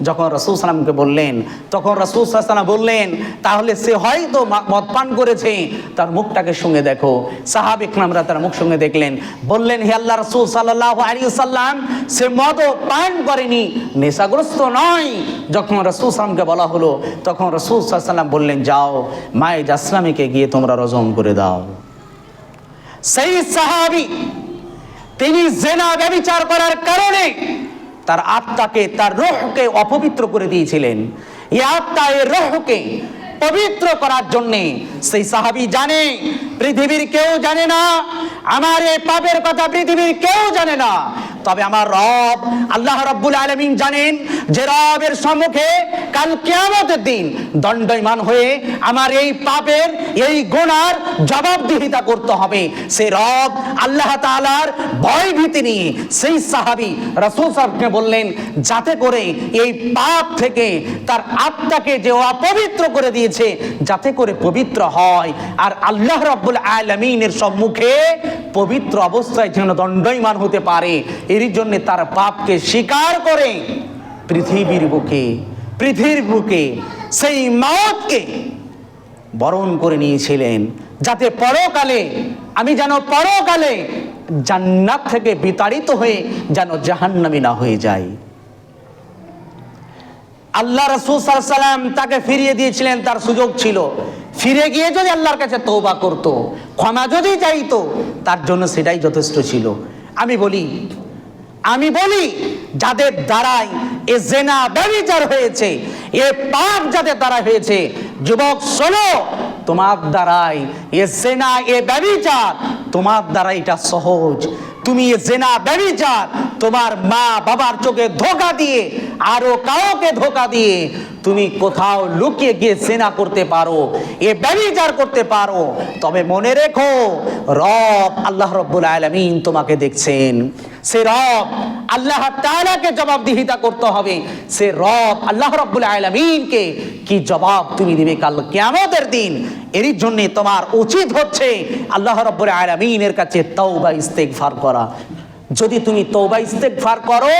যখন রাসূল সাল্লামকে বললেন, তখন রাসূল সাল্লাম বললেন তাহলে সে হয়তো মদ পান করেছে, তার মুখটাকে সঙ্গে দেখো। সাহাবা ইকরামরা তার মুখ সঙ্গে দেখলেন, বললেন হে আল্লাহ রাসূল সাল্লাল্লাহু আলাইহি ওয়াসাল্লাম, সে মদ পান করেনি, নেশাগ্রস্ত নয়। যখন রাসূল সাল্লামকে বলা হলো, তখন রাসূল সাল্লাম বললেন যাও মায়ে জাসলামিকে গিয়ে তোমরা রজম করে দাও। সেই সাহাবী তিনি জিনা ব্যভিচার করার কারণে তার আত্মাকে, তার রূহকে অপবিত্র করে দিয়েছিলেন। এই আত্মা, এই রূহকে পবিত্র করার জন্যে সেই সাহাবী জানে, পৃথিবীর কেউ জানে না আমার এই পাপের কথা, পৃথিবীর কেউ জানে না, তবে আমার রব আল্লাহ রাব্বুল আলামিন জানেন যে রবের সম্মুখে কাল কিয়ামতের দিন দণ্ডায়মান হয়ে আমার এই পাপের, এই গুনার জবাবদিহিতা করতে হবে। সেই রব আল্লাহ তাআলার ভয় ভীতি নিয়ে সেই সাহাবী রাসূল সাহেবকে বললেন যাতে করে এই পাপ থেকে তার আত্মাকে যে অপবিত্র করে দিয়েছে যাতে করে পবিত্র হয়, আর আল্লাহ রাব্বুল আলামিনের সম্মুখে পবিত্র অবস্থায় যেন দণ্ডায়মান হতে পারে, এর জন্য তার পাপকে স্বীকার করে পৃথিবীর বুকে সেই মওতকে বরণ করে নিয়েছিলেন, যাতে পরকালে আমি যেন পরকালে জান্নাত থেকে বিতাড়িত হয়ে যেন জাহান্নামী না হয়ে যাই। আল্লাহ রাসূল সাল্লাল্লাহু আলাইহি ওয়াসাল্লাম তাকে ফিরিয়ে দিয়েছিলেন, তার সুযোগ ছিল, ফিরে গিয়ে যদি আল্লাহর কাছে তওবা করত, ক্ষমা যদি চাইতো, তার জন্য সেটাই যথেষ্ট ছিল। আমি বলি যাদের দ্বারাই এ জিনা ব্যভিচার হয়েছে, এ পাপ যাদের দ্বারা হয়েছে, যুবক শোনো, তোমার দ্বারাই এ জিনা, এ ব্যভিচার তোমার দ্বারা এটা সহজ। তুমি এ জিনা ব্যভিচার তোমার মা বাবার চোখে ধোঁকা দিয়ে, আরো কাউকে ধোঁকা দিয়ে তুমি কোথাও লুকিয়ে গিয়ে জিনা করতে পারো, এ ব্যভিচার করতে পারো, তবে মনে রেখো রব আল্লাহ রাব্বুল আলামিন তোমাকে দেখছেন। সে রব আল্লাহ তাআলাকে জবাবদিহিতা করতে হবে। সে রব আল্লাহ রাব্বুল আলামিনকে কি জবাব তুমি দিবে কাল কিয়ামতের দিন। এরই জন্য তোমার উচিত হচ্ছে আল্লাহ রাব্বুল আলামিনের কাছে তওবা ইস্তেগফার করা। যদি তুমি তওবা ইস্তেগফার করো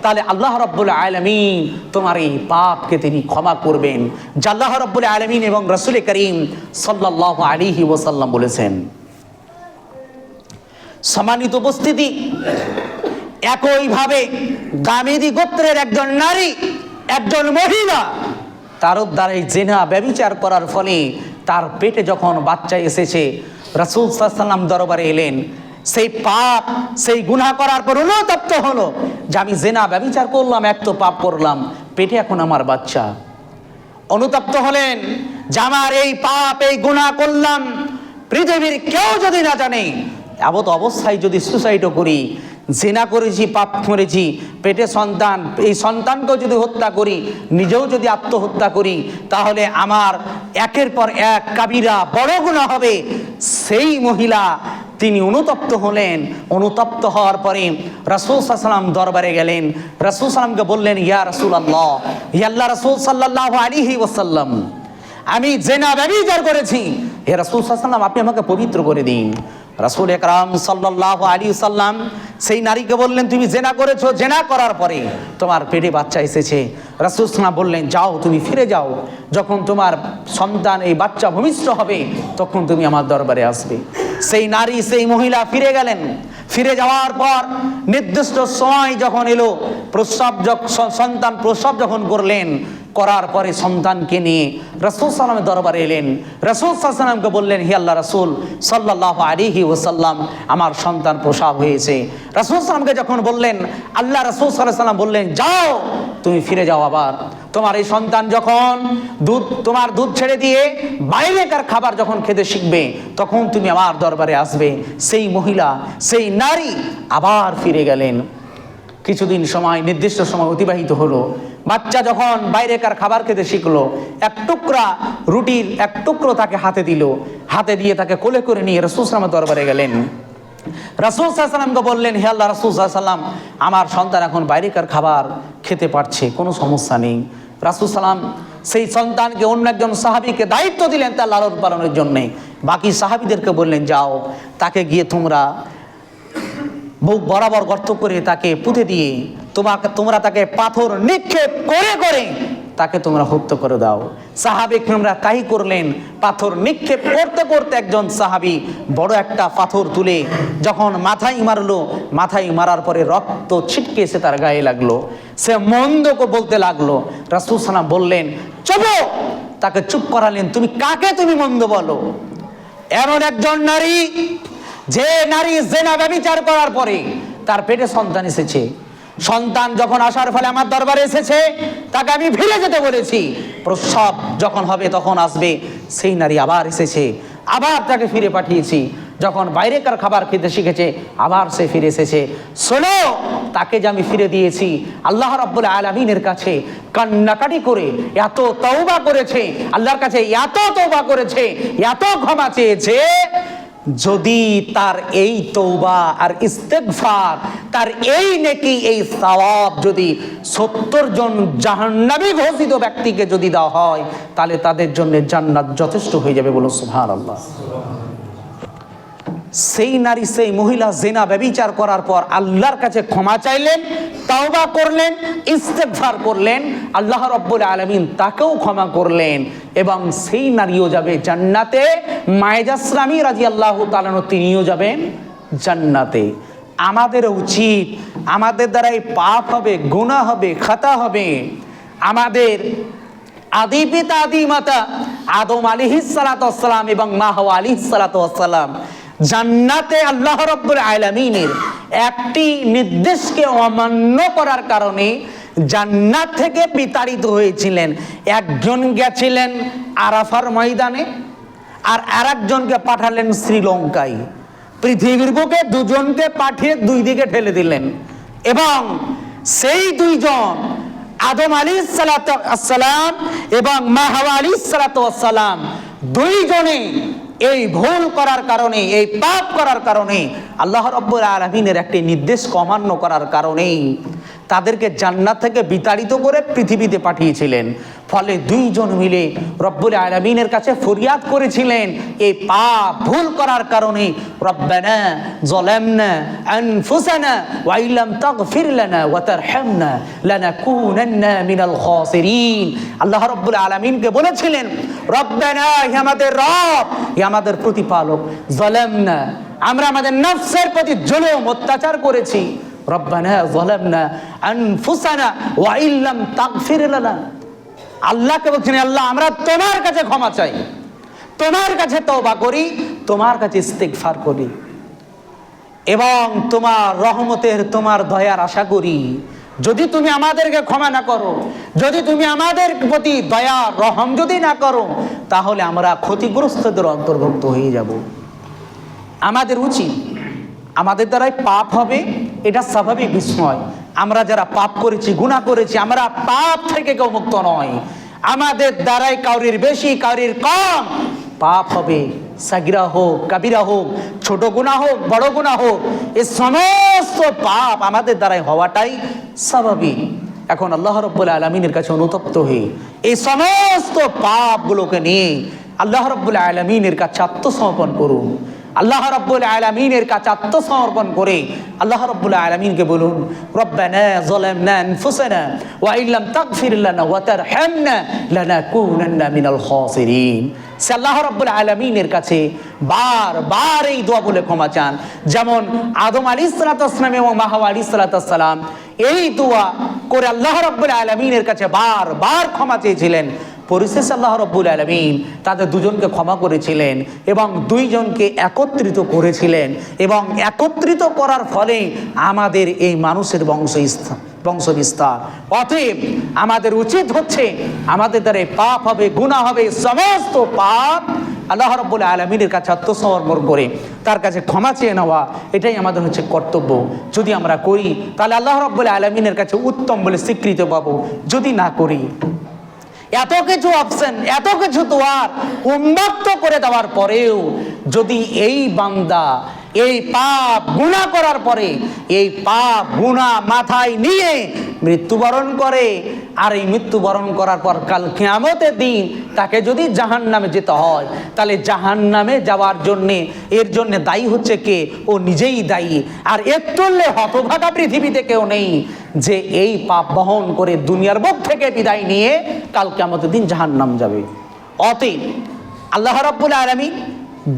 তাহলে আল্লাহ রাব্বুল আলামিন তোমার এই পাপকে তিনি ক্ষমা করবেন, যা আল্লাহ রাব্বুল আলামিন এবং রাসূল করিম সাল্লাল্লাহু আলাইহি ওয়াসাল্লাম বলেছেন। সম্মানিত উপস্থিতি, একইভাবে গামেদী গোত্রের একজন নারী, একজন মহিলা, তার দ্বারাই জিনা ব্যভিচার করার ফলে তার পেটে যখন বাচ্চা এসেছে, রাসূল সাল্লাল্লাহু আলাইহি ওয়াসাল্লাম দরবারে এলেন। সেই পাপ, সেই গুনাহ করার পর অনুতপ্ত হলো যে আমি জিনা ব্যভিচার করলাম, এক তো পাপ করলাম, পেটে এখন আমার বাচ্চা। অনুতপ্ত হলেন যে আমার এই পাপ, এই গুনাহ করলাম, পৃথিবীর কেউ যদি না জানে, এমত অবস্থায় যদি সুসাইডও করি, জিনা করেছি, পাপ করেছি, পেটে সন্তান, এই সন্তানকেও যদি হত্যা করি, নিজেও যদি আত্মহত্যা করি, তাহলে আমার একের পর এক কাবিরা বড় গুনাহ হবে। সেই মহিলা তিনি অনুতপ্ত হলেন। অনুতপ্ত হওয়ার পরে রাসূল সাল্লাল্লাহু আলাইহি ওয়াসাল্লাম দরবারে গেলেন। রাসূল সাল্লামকে বললেন ইয়া রাসূলুল্লাহ, ইয়া আল্লাহ রাসূল সাল্লাল্লাহু আলাইহি ওয়াসাল্লাম, আমি জিনা ব্যভিচার করেছি, হে রাসূল সাল্লাল্লাহু আলাইহি ওয়াসাল্লাম আপনি আমাকে পবিত্র করে দিন। রাসূল আকরাম সাল্লাল্লাহু আলাইহি ওয়াসাল্লাম সেই নারীকে বললেন তুমি জিনা করেছো, জিনা করার পরে তোমার পেটে বাচ্চা এসেছে। রাসূল সাল্লাল্লাহু বললেন যাও, তুমি ফিরে যাও, যখন তোমার সন্তান, এই বাচ্চা ভূমিষ্ঠ হবে তখন তুমি আমার দরবারে আসবে। সেই নারী, সেই মহিলা ফিরে গেলেন। ফিরে যাওয়ার পর নির্দিষ্ট সময় যখন এলো, সন্তান প্রসব যখন করলেন, করার পরে সন্তানকে নিয়ে রাসূল সাল্লাল্লাহু দরবারে এলেন। রাসূল সাল্লাল্লাহু আলাইহি বললেন হে আল্লাহ রাসূল সাল্লাল্লাহু আলাইহি ওয়াসাল্লাম, আমার সন্তান প্রসব হয়েছে। রাসূল সাল্লাল্লাহু যখন বললেন, আল্লাহ রাসূল সাল্লাল্লাহু আলাইহি বললেন যাও, তুমি ফিরে যাও, আবার তোমার এই সন্তান যখন তোমার দুধ ছেড়ে দিয়ে বাইরেকার খাবার যখন খেতে শিখবে তখন তুমি আমার দরবারে আসবে। সেই মহিলা, সেই নারী আবার ফিরে গেলেন। কিছুদিন সময়, নির্দিষ্ট সময় অতিবাহিত হলো। বাচ্চা যখন বাইরেকার খাবার খেতে শিখলো, এক টুকরা রুটির এক টুকরো তাকে হাতে দিল। হাতে দিয়ে তাকে কোলে করে নিয়ে রাসূল সাল্লাল্লাহু আলাইহি দরবারে গেলেন। রাসূল সাল্লাল্লাহু আলাইহি ওয়াসাল্লামকে বললেন হে আল্লাহ রাসূল সাল্লাল্লাহু আলাইহি ওয়াসাল্লাম, আমার সন্তান এখন বাইরেকার খাবার খেতে পারছে, কোনো সমস্যা নেই। রাসূল সাল্লাল্লাহু আলাইহি ওয়াসাল্লাম সেই সন্তানকে অন্য একজন সাহাবীকে দায়িত্ব দিলেন তার লালন পালনের জন্যে। বাকি সাহাবীদেরকে বললেন, যাও তাকে গিয়ে তোমরা বুক বরাবর গর্ত করে তাকে পুঁতে দিয়ে তোমরা তাকে পাথর নিক্ষেপ করে করে তাকে তোমরা হত্যা করে দাও। সাহাবী কিরামরা তাই করলেন। পাথর নিক্ষেপ করতে করতে একজন সাহাবী বড় একটা পাথর তুলে যখন মাথায় মারলো, মাথায় মারার পরে রক্ত ছিটকে এসে তার গায়ে লাগলো। সে মন্দকে বলতে লাগলো। রাসূল সাল্লাল্লাহু আলাইহি ওয়াসাল্লাম বললেন, চুপ। তাকে চুপ করালেন। কাকে তুমি মন্দ বলো? এমন একজন নারী, যে নারী জিনা ব্যভিচার করার পরে তার পেটে সন্তান এসেছে। সন্তান যখন আসার ফলে আমার দরবারে এসেছে, তাকে আমি ফিরে যেতে বলেছি। প্রসব যখন হবে তখন আসবে। সেই নারী আবার এসেছে, আবার তাকে ফিরে পাঠিয়েছি। যখন বাইরেকার খাবার খেতে শিখেছে, আবার সে ফিরে এসেছে। শোনো, তাকে যে আমি ফিরে দিয়েছি, আল্লাহ রাব্বুল আলামিনের কাছে কান্নাকাটি করে এত তওবা করেছে, আল্লাহর কাছে এত তওবা করেছে, এত ক্ষমা চেয়েছে, যদি তার এই তওবা আর ইস্তেগফার, তার এই নেকি, এই সওয়াব যদি 70 জন জাহান্নামী ঘোষিত ব্যক্তিকে যদি দেওয়া হয়, তাহলে তাদের জন্য জান্নাত যথেষ্ট হয়ে যাবে। বলুন সুবহানাল্লাহ। সেই নারী, সেই মহিলা জিনা ব্যভিচার করার পর আল্লাহর কাছে ক্ষমা চাইলেন, তাওবা করলেন, ইস্তেগফার করলেন। আল্লাহ রাব্বুল আলামিন তাকেও ক্ষমা করলেন এবং সেই নারীও যাবে জান্নাতে। মায়েজা ইসলামী রাদিয়াল্লাহু তাআলা তিনিও যাবেন জান্নাতে। আমাদের উচিত, আমাদের দ্বারাই পাপ হবে, গুনাহ হবে, খাতা হবে। আমাদের আদি পিতা, আদি মাতা আদম আলাইহিস সালাতু ওয়াস সালাম এবং মা হাওয়া আলাইহিস সালাতু ওয়াস সালাম জান্নাতে আল্লাহ রাব্বুল আলামিনের একটি নির্দেশকে অমান্য করার কারণে জান্নাত থেকে বিতাড়িত হয়েছিলেন। একজন গেছিলেন আরাফার ময়দানে, আর আরেকজনকে পাঠালেন শ্রীলঙ্কায়। পৃথিবীর বুকে দুজনকে পাঠিয়ে দুই দিকে ঠেলে দিলেন এবং সেই দুইজন আদম আলাইহিস সালাতু ওয়াস সালাম এবং মা হাওয়া আলাইহিস সালাতু ওয়াস সালাম দুইজনে এই ভুল করার কারণে, এই পাপ করার কারণে, আল্লাহ রাব্বুল আলামিনের একটি নির্দেশ অমান্য করার কারণেই তাদেরকে জান্নাত থেকে বিতাড়িত করে পৃথিবীতে পাঠিয়েছিলেন। ফলে দুইজন মিলে রব্বুল আলামিনের কাছে ফরিয়াদ করেছিলেন এই পাপ ভুল করার কারণে, রব্বানা যালামনা আনফুসানা ওয়া ইল্লাম তাগফির লানা ওয়া তারহামনা লানাকুনান্না মিনাল খাসিরিন। আল্লাহ রাব্বুল আলামিনকে বলেছিলেন, রব্বানা, হে আমাদের রব, হে আমাদের প্রতিপালক, যালামনা, আমরা আমাদের নফসের প্রতি জুলুম অত্যাচার করেছি। রব্বানা যালামনা আনফুসানা ওয়া ইল্লাম তাগফির লানা। আল্লাহকে বলছেন, আল্লাহ, আমরা তোমার কাছে ক্ষমা চাই, তোমার কাছে তওবা করি, তোমার কাছে ইস্তেগফার করি এবং তোমার রহমতের, তোমার দয়ার আশা করি। যদি তুমি আমাদেরকে ক্ষমা না করো, যদি তুমি আমাদের প্রতি দয়া রহম যদি না করো, তাহলে আমরা ক্ষতিগ্রস্তদের অন্তর্ভুক্ত হয়ে যাব। আমাদের উচিত, আমাদের দ্বারাই পাপ হবে, এটা স্বাভাবিক বিষয়। আমরা যারা পাপ করেছি, গুনাহ করেছি, আমরা পাপ থেকে কেউ মুক্ত নয়। আমাদের দ্বারাই কাউরির বেশি, কাউরির কম পাপ হবে। সাগিরা হোক, কাবিরা হোক, ছোট গুনাহ হোক, বড় গুনাহ হোক, এই সমস্ত পাপ আমাদের দ্বারাই হওয়াটাই স্বাভাবিক। এখন আল্লাহ রাব্বুল আলামিনের কাছে অনুতপ্ত হয়ে এই সমস্ত পাপগুলোকে নিয়ে আল্লাহ রাব্বুল আলামিনের কাছে আত্মসমর্পণ করুন। আল্লাহ রাব্বুল আলামিনের কাছে আত্মসমর্পণ করে আল্লাহ রাব্বুল আলামিনকে বলুন, রব্বানা যালামনা আনফুসানা ওয়া ইল্লাম তাগফির লানা ওয়া তারহামনা লানাকুনান্না মিনাল খাসিরিন। সে আল্লাহ রাব্বুল আলামিনের কাছে বারবার এই দোয়া বলে ক্ষমা চান। যেমন আদম আলাইহিস সালাতু ওয়াস সালাম এবং মা হাওয়া আলাইহিস সালাতু ওয়াস সালাম এই দোয়া করে আল্লাহ রাব্বুল আলামিনের কাছে বারবার ক্ষমা চেয়েছিলেন। পরিশেষে আল্লাহ রাব্বুল আলামিন তাদের দুজনকে ক্ষমা করেছিলেন এবং দুইজনকে একত্রিত করেছিলেন এবং একত্রিত করার ফলে আমাদের এই মানুষের বংশবিস্তার। অতএব আমাদের উচিত হচ্ছে, আমাদের দ্বারা পাপ হবে, গুনাহ হবে, সমস্ত পাপ আল্লাহ রাব্বুল আলামিনের কাছে আত্মসমর্পণ করে তার কাছে ক্ষমা চেয়ে নেওয়া, এটাই আমাদের হচ্ছে কর্তব্য। যদি আমরা করি তাহলে আল্লাহ রাব্বুল আলামিনের কাছে উত্তম বলে স্বীকৃতি পাবো। যদি না করি, এত কিছু অপশন, এত কিছু দুয়ার উন্মুক্ত করে দেওয়ার পরেও যদি এই বান্দা এই পাপ গুনাহ করার পরে এই পাপ গুনাহ মাথায় নিয়ে মৃত্যুবরণ করে, আর এই মৃত্যুবরণ করার পর কাল কিয়ামতের দিন তাকে যদি জাহান্নামে যেতে হয়, তাহলে জাহান্নামে যাওয়ার জন্যে এর জন্য দায়ী হচ্ছে কে? ও নিজেই দায়ী। আর এর তুললে হতভাগা পৃথিবীতে কেউ নেই যে এই পাপ বহন করে দুনিয়ার বুক থেকে বিদায় নিয়ে কাল কিয়ামতের দিন জাহান্নাম যাবে। অতএব আল্লাহ রাব্বুল আলামিন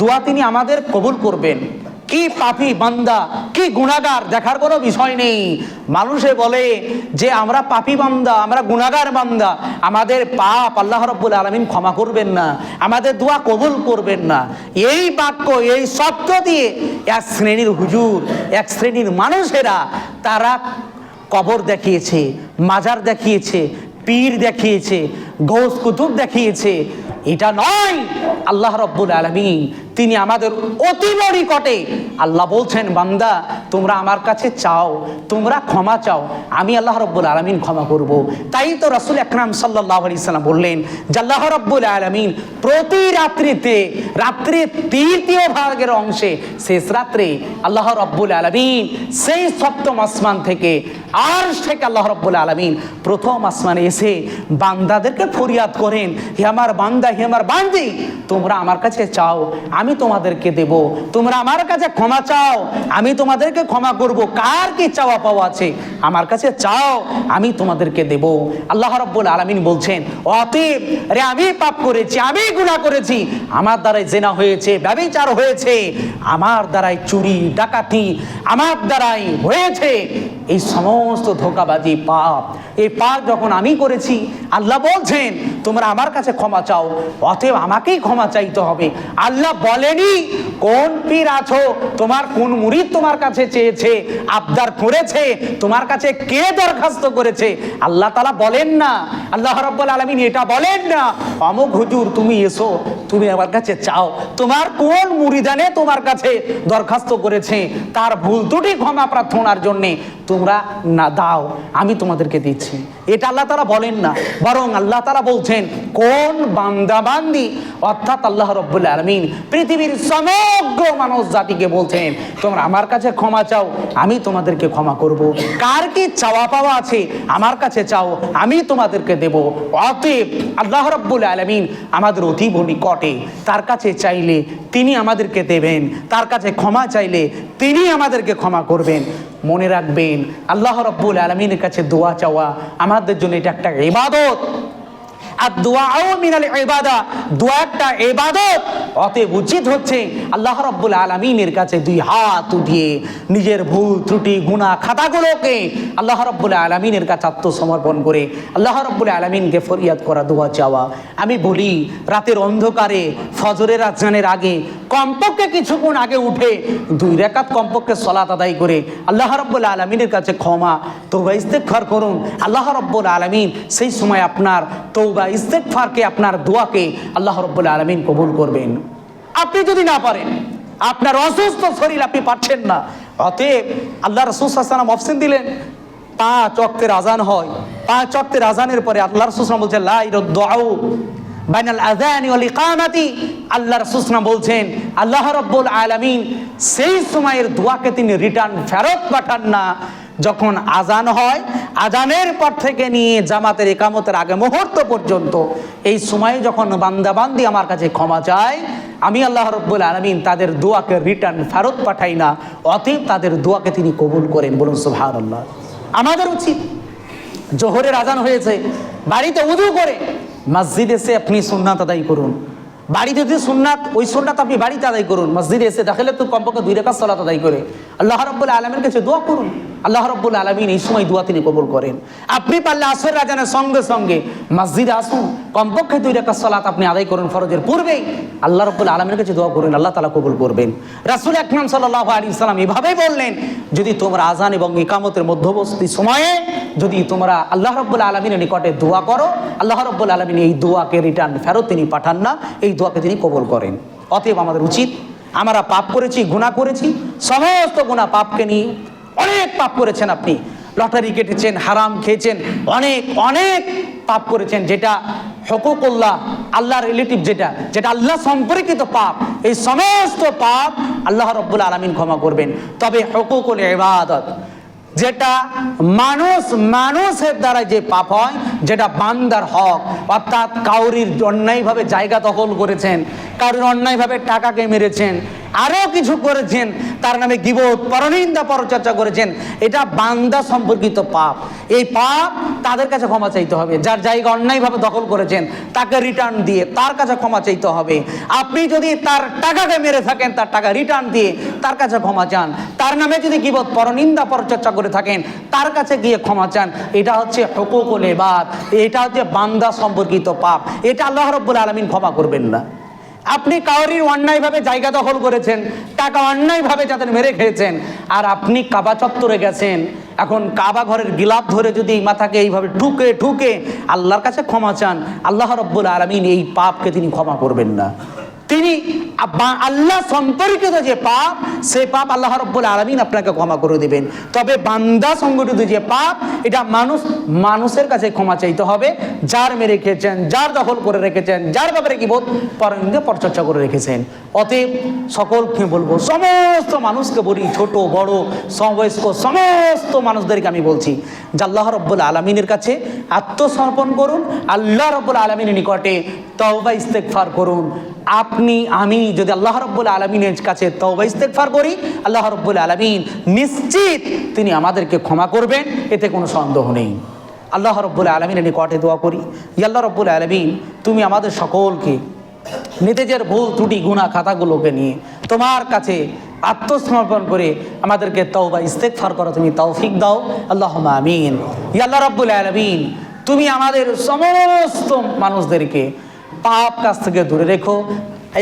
দোয়া তিনি আমাদের কবুল করবেন। কি পাপী বান্দা, কি গুনাহগার দেখার কোনো বিষয় নেই। মানুষে বলে যে আমরা পাপী বান্দা, আমরা গুনাহগার বান্দা, আমাদের পাপ আল্লাহ রাব্বুল আলামিন ক্ষমা করবেন না, আমাদের দোয়া কবুল করবেন না। এই বাক্য, এই শব্দ দিয়ে এক শ্রেণীর হুজুর, এক শ্রেণীর মানুষেরা তারা কবর দেখিয়েছে, মাজার দেখিয়েছে, পীর দেখিয়েছে, গৌস কুতুব দেখিয়েছে। এটা নয়। আল্লাহ রাব্বুল আলামিন তিনি আমাদের অতি নিকটে। আল্লাহ বলছেন, বান্দা তোমরা আমার কাছে চাও, তোমরা ক্ষমা চাও, আমি আল্লাহ রাব্বুল আলামিন ক্ষমা করব। তাই তো রাসূল আকরাম সাল্লাল্লাহু আলাইহি সাল্লাম বললেন যে আল্লাহ রাব্বুল আলামিন প্রতি রাত্রিতে, রাত্রির তৃতীয় ভাগের অংশে, শেষ রাত্রে আল্লাহ রাব্বুল আলামিন সেই সপ্তম আসমান থেকে, আরশ থেকে আল্লাহ রাব্বুল আলামিন প্রথম আসমানে এসে বান্দাদেরকে ফরিয়াদ করেন, হে আমার বান্দা, হে আমার বান্দি, তোমরা আমার কাছে চাও, আমি তোমাদেরকে দেব। তোমরা আমার কাছে ক্ষমা চাও, আমি তোমাদেরকে ক্ষমা করব। কার কি চাওয়া পাওয়া আছে? আমার কাছে চাও, আমি তোমাদেরকে দেব। আল্লাহ রাব্বুল আলামিন বলছেন, অতএব রে আমি পাপ করেছি, আমি গুনাহ করেছি, আমার দ্বারাই জেনা হয়েছে, ব্যভিচার হয়েছে, আমার দ্বারাই চুরি ডাকাতি আমার দ্বারাই হয়েছে, এই সমস্ত ধোঁকাবাজি পাপ, এই পাপ যখন আমি করেছি, আল্লাহ বলছেন তোমরা আমার কাছে ক্ষমা চাও, অতএব আমাকেই ক্ষমা চাইতে হবে। আল্লাহ বলেনি কোন পীর আছো, তোমার কোন মুরিদ তোমার কাছে চেয়েছে, আবদার করেছে, তোমার কাছে কে দরখাস্ত করেছে, আল্লাহ তাআলা বলেন না। আল্লাহ রাব্বুল আলামিন এটা বলেন না অমুক হুজুর তুমি এসো, তুমি আমার কাছে চাও, তোমার কোন মুরিদানে তোমার কাছে দরখাস্ত করেছে, তার ভুল ত্রুটি ক্ষমা প্রার্থনার জন্যে তোমরা না দাও, আমি তোমাদেরকে দিচ্ছি। এটা আল্লাহ তাআলা বলেন না, বরং আল্লাহ তাআলা বলছেন কোন বান্দা বান্দি, অর্থাৎ আল্লাহ রাব্বুল আলামিন পৃথিবীর সমগ্র মানব জাতিকে বলছেন তোমরা আমার কাছে ক্ষমা চাও, আমি তোমাদেরকে ক্ষমা করব। কার কি চাওয়া পাওয়া আছে আমার কাছে চাও, আমি তোমাদেরকে দেব। অতএব আল্লাহ রাব্বুল আলামিন আমাদের অতীব নিকটে, তার কাছে চাইলে তিনি আমাদেরকে দেবেন, তার কাছে ক্ষমা চাইলে তিনি আমাদেরকে ক্ষমা করবেন। মনে রাখবেন, আল্লাহ রাব্বুল আলামিনের কাছে দোয়া চাওয়া আমাদের জন্য এটা একটা ইবাদত। আর দোয়াও মিনাল ইবাদা, দোয়া একটা ইবাদত। অতএব উচিত হচ্ছে আল্লাহ রাব্বুল আলামিনের কাছে দুই হাত উঠিয়ে নিজের ভুল ত্রুটি গুনাহ খাতাগুলোকে আল্লাহ রাব্বুল আলামিনের কাছে আত্মসমর্পণ করে আল্লাহ রাব্বুল আলামিনকে ফরিয়াদ করা, দোয়া চাওয়া। আমি বলি রাতের অন্ধকারে ফজরের আজানের আগে কমপক্ষে কিছুক্ষণ আগে উঠে 2 রাকাত কমপক্ষে সালাত আদায় করে আল্লাহ রাব্বুল আলামিনের কাছে ক্ষমা তওবা ইস্তেগফার করুন। আল্লাহ রাব্বুল আলামিন সেই সময় আপনার তওবা ইস্তেগফারকে, আপনার দোয়াকে আল্লাহ রাব্বুল আলামিন কবুল করবেন। আপনি যদি না পারেন, আপনার অসুস্থ শরীর, আপনি পারছেন না, অতএব আল্লাহ রাসূল সাল্লাল্লাহু আলাইহি ওয়াসাল্লাম অপশন দিলেন 5 ওয়াক্তের আজান হয়, 5 ওয়াক্তের আজানের পরে আল্লাহ রাসূল সাল্লাল্লাহু আলাইহি ওয়াসাল্লাম বলছেন লা ইরদ্দুআউ বাইনাল আযানি ওয়াল ইকামাতি। আল্লাহ রাসূল সাল্লাল্লাহু আলাইহি ওয়াসাল্লাম বলছেন আল্লাহ রাব্বুল আলামিন সেই সময়ের দোয়াকে তিনি রিটার্ন ফেরত পাঠান না যখন আজান হয়, আজানের পর থেকে নিয়ে জামাতের ইকামতের আগে মুহূর্ত পর্যন্ত। এই সময়ে যখন বান্দা বান্দি আমার কাছে ক্ষমা চায়, আমি আল্লাহ রাব্বুল আলামিন তাদের দোয়াকে রিটার্ন ফেরত পাঠাই না, অতএব তাদের দোয়াকে তিনি কবুল করেন। বলুন সুবহানাল্লাহ। আমাদের উচিত, জোহরের আজান হয়েছে, বাড়িতে ওযু করে মসজিদে এসে আপনি সুন্নাত আদায় করুন। বাড়িতে যদি সুন্নাত, ওই সুন্নাত আপনি বাড়িতে আদায় করুন। মসজিদে এসে দাখিলে তো কমপক্ষে 2 রাকাত সালাত আদায় করে আল্লাহ রাব্বুল আলামিনের কাছে দোয়া করুন। আল্লাহ রাব্বুল আলামিন এই সময় দোয়া তিনি কবুল করেন। আপনি পারলে আসরের আজানের সঙ্গে সঙ্গে মসজিদে আসুন, কমপক্ষে 2 রাকাত সালাত আপনি আদায় করুন ফরজের পূর্বেই। আল্লাহ রাব্বুল আলামিনের কাছে দোয়া করুন, আল্লাহ তাআলা কবুল করবেন। রাসূল আকরাম সাল্লাল্লাহু আলাইহি ওয়াসাল্লাম এভাবেই বললেন, যদি তোমরা আজান এবং ইকামতের মধ্যবর্তী সময়ে যদি তোমরা আল্লাহ রাব্বুল আলামিনের নিকটে দোয়া করো, আল্লাহ রাব্বুল আলামিন এই দোয়াকে রিটার্ন ফেরত তিনি পাঠান না, এই দোয়াকে তিনি কবুল করেন। অতএব আমাদের উচিত, আমরা পাপ করেছি, গুনাহ করেছি, সমস্ত গুনাহ পাপকে নিয়ে, অনেক পাপ করেছেন আপনি, লটারি কেটেছেন, হারাম খেয়েছেন, অনেক অনেক পাপ করেছেন, যেটা হুকুকুল্লাহ, আল্লাহ রিলেটিভ, যেটা আল্লাহ সম্পর্কিত পাপ, এই সমস্ত পাপ আল্লাহ রাব্বুল আলামিন ক্ষমা করবেন। তবে হুকুকুল ইবাদত, যেটা মানুষের দ্বারা যে পাপ হয়, যেটা বান্দার হক, অর্থাৎ কাউরির অন্যায়ভাবে জায়গা দখল করেছেন, কাউরির অন্যায়ভাবে টাকাকে মেরেছেন, আরও কিছু করেছেন, তার নামে গীবত, পরনিন্দা, পরচর্চা করেছেন, এটা বান্দা সম্পর্কিত পাপ। এই পাপ তাদের কাছে ক্ষমা চাইতে হবে। যার জায়গা অন্যায়ভাবে দখল করেছেন তাকে রিটার্ন দিয়ে তার কাছে ক্ষমা চাইতে হবে। আপনি যদি তার টাকাকে মেরে থাকেন, তার টাকা রিটার্ন দিয়ে তার কাছে ক্ষমা চান। তার নামে যদি গীবত, পরনিন্দা, পরচর্চা করে থাকেন, তার কাছে গিয়ে ক্ষমা চান। এটা হচ্ছে হুকুকুল ইবাদ, এটা হচ্ছে বান্দা সম্পর্কিত পাপ। এটা আল্লাহ রাব্বুল আলামিন ক্ষমা করবেন না। আপনি কাউরির অন্যায়ভাবে জায়গা দখল করেছেন, টাকা অন্যায়ভাবে যাদের মেরে খেয়েছেন, আর আপনি কাবা চত্বরে গেছেন, এখন কাবা ঘরের গিলাপ ধরে যদি মাথাকে এইভাবে ঠুকে ঠুকে আল্লাহর কাছে ক্ষমা চান, আল্লাহ রাব্বুল আলামিন এই পাপকে তিনি ক্ষমা করবেন না। তিনি আল্লাহ সম্পর্কিত যে পাপ, সেই পাপ আল্লাহ রাব্বুল আলামিন আপনাকে ক্ষমা করে দেবেন। তবে বান্দা সংগঠিত যে পাপ, এটা মানুষের কাছে ক্ষমা চাইতে হবে। যার মেরে খেয়েছেন, যার দখল করে রেখেছেন, যার ব্যাপারে গীবত, পরনিন্দা, পরচর্চা করে রেখেছেন। অতএব সকলকে বলবো, সমস্ত মানুষকে বলি, ছোট বড় সমবয়স্ক সমস্ত মানুষদেরকে আমি বলছি যে আল্লাহ রাব্বুল আলামিনের কাছে আত্মসমর্পণ করুন, আল্লাহ রাব্বুল আলামিনের নিকটে তওবা ইস্তেগফার করুন। আমি যদি আল্লাহ রাব্বুল আলামিনের কাছে তওবা ইস্তেগফার করি, আল্লাহ রাব্বুল আলামিন নিশ্চিত তিনি আমাদেরকে ক্ষমা করবেন, এতে কোনো সন্দেহ নেই। আল্লাহ রাব্বুল আলামিনের নিকটে দোয়া করি, ইয়া আল্লাহ রাব্বুল আলামিন, তুমি আমাদের সকলকে নিজের ভুল ত্রুটি গুনাহ খাতাগুলোকে নিয়ে তোমার কাছে আত্মসমর্পণ করে আমাদেরকে তওবা ইস্তেগফার করা তুমি তৌফিক দাও। আল্লাহুম্মা আমিন। ইয়া আল্লাহ রাব্বুল আলামিন, তুমি আমাদের সমস্ত মানুষদেরকে পাপ কাজ থেকে দূরে রেখো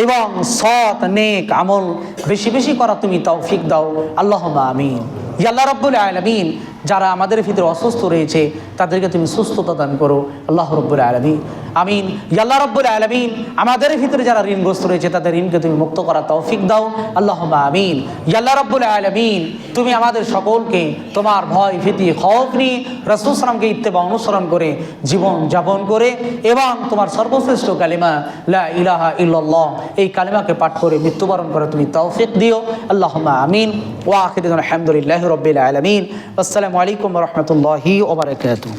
এবং সৎ নেক আমল বেশি বেশি করা তুমি তৌফিক দাও। আল্লাহুম্মা আমিন। ইয়া আল্লাহ রাব্বুল আলামিন, যারা আমাদের ভিতরে অসুস্থ রয়েছে তাদেরকে তুমি সুস্থতা দান করো। আল্লাহ রাব্বুল আলামিন আমিন। ইয়া আল্লাহ রাব্বুল আলামিন, আমাদের ভিতরে যারা ঋণগ্রস্ত রয়েছে তাদের ঋণকে তুমি মুক্ত করা তৌফিক দাও। আল্লাহুম্মা আমিন। ইয়া আল্লাহ রাব্বুল আলামিন, তুমি আমাদের সকলকে তোমার ভয় ভীতি খৌফ নিয়ে রাসূল সাল্লাল্লাহু আলাইহি ইত্তেবা অনুসরণ করে জীবন যাপন করে এবং তোমার সর্বশ্রেষ্ঠ কালিমা লা ইলাহা ইল্লাল্লাহ এই কালিমাকে পাঠ করে মৃত্যুবরণ করে তুমি তৌফিক দিও। আল্লাহুম্মা আমিন। ওয়া আখিরু আলহামদুলিল্লাহি রাব্বিল আলামিন। আসসালামু আলাইকুম ওয়া রাহমাতুল্লাহি ওয়া বারাকাতুহু।